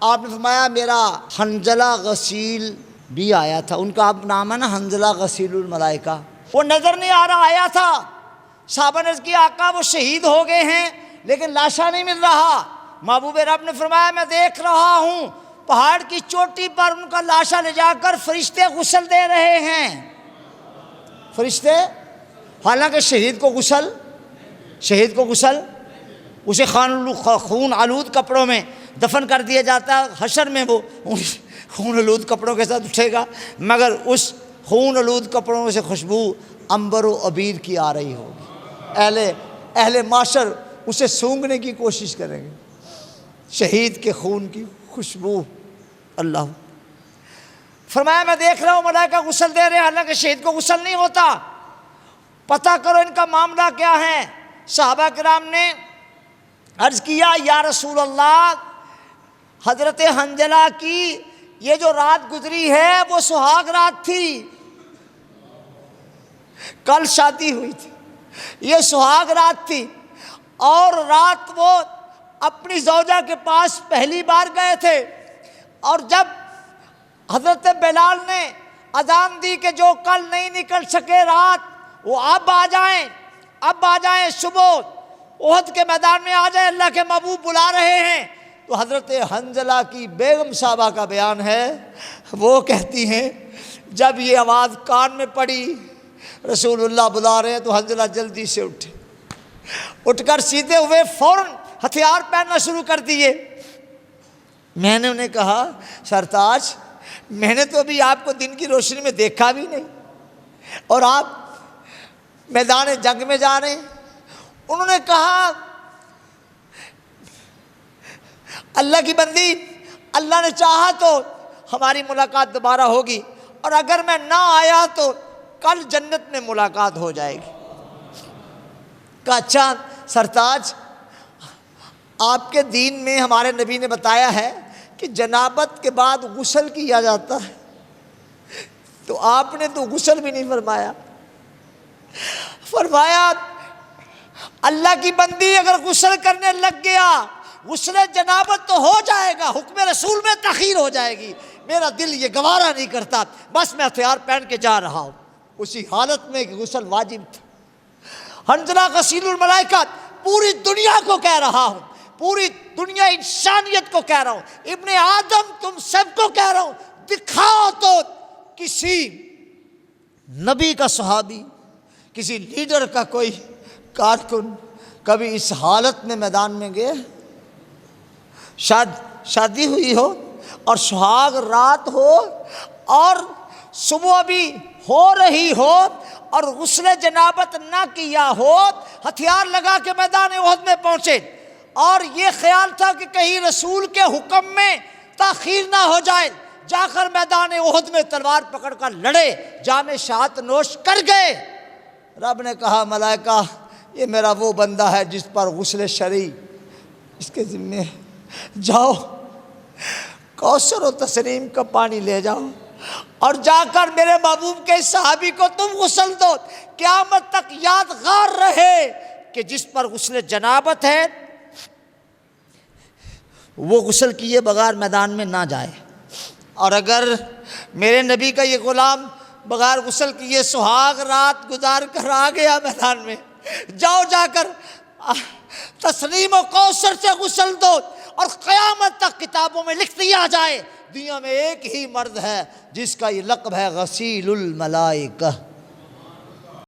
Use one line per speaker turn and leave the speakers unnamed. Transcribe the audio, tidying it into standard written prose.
آپ نے فرمایا میرا حنظلہ غسیل بھی آیا تھا، ان کا اب نام ہے نا حنظلہ غسیل الملائکہ، وہ نظر نہیں آ رہا، آیا تھا۔ صحابہ نے عرض کیا آقا وہ شہید ہو گئے ہیں لیکن لاشا نہیں مل رہا۔ محبوب رب نے فرمایا میں دیکھ رہا ہوں پہاڑ کی چوٹی پر ان کا لاشا لے جا کر فرشتے غسل دے رہے ہیں۔ فرشتے، حالانکہ شہید کو غسل اسے خون آلود کپڑوں میں دفن کر دیا جاتا ہے، حشر میں وہ خون آلود کپڑوں کے ساتھ اٹھے گا، مگر اس خون آلود کپڑوں سے خوشبو عنبر و عبیر کی آ رہی ہوگی۔ اہل معاشر اسے سونگھنے کی کوشش کریں گے، شہید کے خون کی خوشبو۔ اللہ فرمایا میں دیکھ رہا ہوں ملائکہ غسل دے رہے ہیں، حالانکہ شہید کو غسل نہیں ہوتا، پتہ کرو ان کا معاملہ کیا ہے۔ صحابہ کرام نے عرض کیا یا رسول اللہ، حضرت حنظلہ کی یہ جو رات گزری ہے وہ سہاگ رات تھی، کل شادی ہوئی تھی، یہ سہاگ رات تھی، اور رات وہ اپنی زوجہ کے پاس پہلی بار گئے تھے، اور جب حضرت بلال نے اذان دی کہ جو کل نہیں نکل سکے رات وہ اب آ جائیں صبح احد کے میدان میں آ جائیں، اللہ کے محبوب بلا رہے ہیں۔ تو حضرت حنظلہ کی بیگم صاحبہ کا بیان ہے، وہ کہتی ہیں جب یہ آواز کان میں پڑی رسول اللہ بلا رہے ہیں تو حنظلہ جلدی سے اٹھ کر سیدھے ہوئے، فوراً ہتھیار پہننا شروع کر دیے۔ میں نے انہیں کہا سرتاج میں نے تو ابھی آپ کو دن کی روشنی میں دیکھا بھی نہیں اور آپ میدان جنگ میں جا رہے ہیں۔ انہوں نے کہا اللہ کی بندی، اللہ نے چاہا تو ہماری ملاقات دوبارہ ہوگی، اور اگر میں نہ آیا تو کل جنت میں ملاقات ہو جائے گی۔ کہا اچھا سرتاج، آپ کے دین میں ہمارے نبی نے بتایا ہے کہ جنابت کے بعد غسل کیا جاتا ہے، تو آپ نے تو غسل بھی نہیں فرمایا۔ فرمایا اللہ کی بندی اگر غسل کرنے لگ گیا غسل جنابت تو ہو جائے گا، حکم رسول میں تاخیر ہو جائے گی، میرا دل یہ گوارا نہیں کرتا، بس میں ہتھیار پہن کے جا رہا ہوں۔ اسی حالت میں کہ غسل واجب تھا۔ حنظلہ غسیل الملائکہ، پوری دنیا کو کہہ رہا ہوں، پوری دنیا انسانیت کو کہہ رہا ہوں، ابن آدم تم سب کو کہہ رہا ہوں، دکھاؤ تو کسی نبی کا صحابی، کسی لیڈر کا کوئی کارکن کبھی اس حالت میں میدان میں گئے؟ شادی ہوئی ہو اور سہاگ رات ہو اور صبح بھی ہو رہی ہو اور غسل جنابت نہ کیا ہو، ہتھیار لگا کے میدان احد میں پہنچے، اور یہ خیال تھا کہ کہیں رسول کے حکم میں تاخیر نہ ہو جائے، جا کر میدان احد میں تلوار پکڑ کر لڑے، جام شہادت نوش کر گئے۔ رب نے کہا ملائکہ یہ میرا وہ بندہ ہے جس پر غسل شرعی اس کے ذمے، جاؤ کوثر و تسنیم کا پانی لے جاؤ اور جا کر میرے محبوب کے صحابی کو تم غسل دو، قیامت تک یادگار رہے کہ جس پر غسل جنابت ہے وہ غسل کیے بغیر میدان میں نہ جائے، اور اگر میرے نبی کا یہ غلام بغیر غسل کیے سہاگ رات گزار کر آ گیا میدان میں، جاؤ جا کر تسنیم و کوثر سے غسل دو، اور قیامت تک کتابوں میں لکھ دیا جائے دنیا میں ایک ہی مرد ہے جس کا یہ لقب ہے غسیل الملائکہ۔